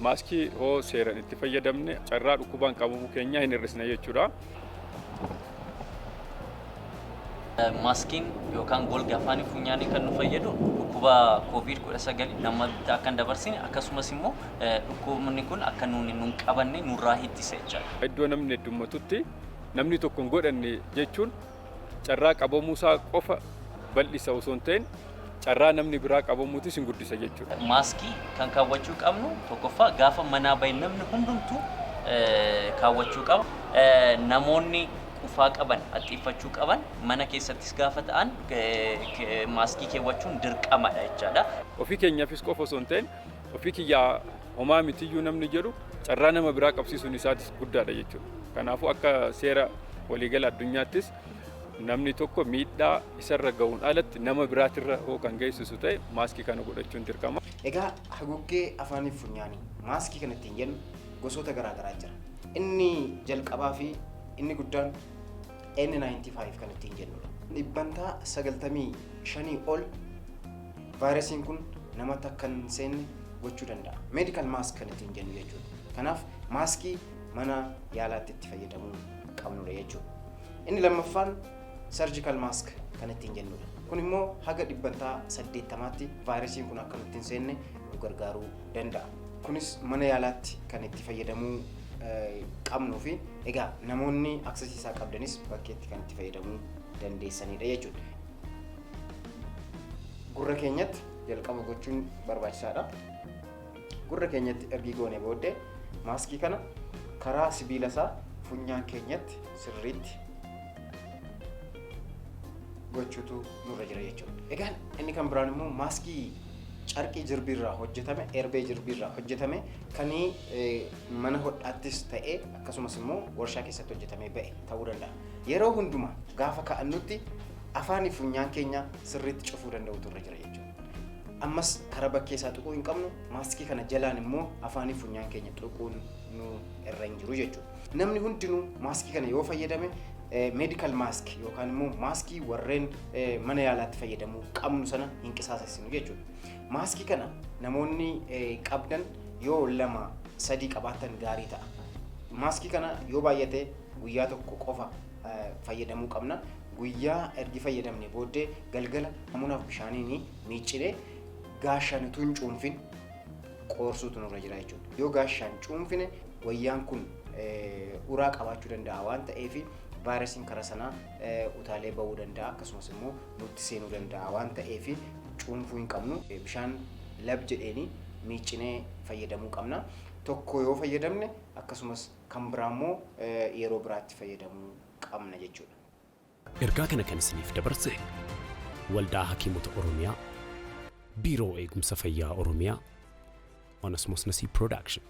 maaskii oo seeraan itti fayyadamne carraa dhukkubaan qabamuu keenya hin hir'isne jechuudha. Maaskiin yookaan golga afaan funyaanii kan nu fayyadu dhukkuba COVID-19 namatti akka hin dabarsine akkasumas immoo dhukkubni kun akka nuuni nun qabanne nurraa ittisa jechuudha. Iddoo namni heddummatutti namni tokko hin godhanne jechuun carraa qabamuusaa qofa bal'isa osoo hin ta'in carraa namni biraa qabamuutis hin guddisa jechuudha. Maaskii kan kaawwachuu qabnu tokkoffaa gaafa manaa bahe namni hundumtuu kaawwachuu qaba. Namoonni qufaa qaban haxxiffachuu qaban mana keessattis gaafa ta'an maaskii keewwachuun dirqamadha jechaadha. Ofii keenyaafis qofa osoo hin ta'in ofii kiyyaa homaa mitiyyuu namni jedhu carraa nama biraa qabsiisuun isaatis guddaadha jechuudha. Kanaafuu akka seera waliigala addunyaattis namni tokko miidhaa isarra ga'uun alatti nama biraatirra kan geessisu ta'e maaskii kana godhachuun dirqama. Egaa haguuggee afaanii funyaanii maaskii kana ittiin jennu gosoota garaa garaa jira. Inni jalqabaa fi inni guddaan N95 kan ittiin jennudha. Dhibbantaa 95 ol vaayirasiin kun namatti akka hin seenne gochuu danda'a. Medical mask kan ittiin jennu jechuudha. Kanaaf maaskii mana yaalaatti itti fayyadamuu qabnudha jechuudha. Inni lammaffaan surgical mask kan ittiin jennudha. Kun immoo haga dhibbantaa 80tti vaayirasiin kun akka nutti hin seenne nu gargaaruu danda'a. Kunis mana yaalaatti kan itti fayyadamuu qabnuu fi egaa namoonni aksesiisaa qabdanis bakkeetti kan itti fayyadamuu dandeessanidha jechuudha. Gurra keenyatti jalqaba gochuun barbaachisaadha. Gurra keenyatti ergi goonee booddee maaskii kana karaa sibiila isaa funyaan keenyatti sirriitti gochuutu nurra jira jechuudha. Egaa inni kan biraan immoo maaskii carqii jirbiirraa hojjetame, erbee jirbiirraa hojjetame kan mana hodhaattis ta'ee akkasumas immoo warshaa keessatti hojjetamee ba'e ta'uu danda'a. Yeroo hundumaa gaafa ka'annutti afaanii funyaan keenya sirriitti cufuu danda'utu irra jira jechuudha. Ammas karaa bakkee isaa tuquu hin qabnu, maaskii kana jalaan immoo afaanii funyaan keenya tuquun nu irra hin jiru jechuudha. Namni hundinuu maaskii kana yoo fayyadame medical mask yookaan immoo maaskii warreen mana yaalaatti fayyadamuu qabnu sana hin qisaasessinu jechuudha. Maaskii kana namoonni qabdan yoo 2-3 qabaatan gaarii ta'a. Maaskii kana yoo baay'ate guyyaa tokko qofa fayyadamuu qabna. Guyyaa ergi fayyadamne booddee galgala namuunaaf bishaaniin miiccinee gaashaan utuu hin cuunfin qoorsuutu nurra jira jechuudha. Yoo gaashaan cuunfine wayyaan kun uraa qabaachuu danda'a waan ta'eef vaayirasiin karaa sanaa utaalee ba'uu danda'a akkasumas immoo nutti seenuu danda'a waan ta'eef cuunfuu hin qabnu. Bishaan lab jedheeni miiccinee fayyadamuu qabna. Tokko yoo fayyadamne akkasumas kan biraa immoo yeroo biraatti fayyadamuu qabna jechuudha. Ergaa kana kan isiniif dabarse Waldaa Hakiimota Oromiyaa, Biiroo Eegumsa Fayyaa Oromiyaa, Onesmoos Nasii Production.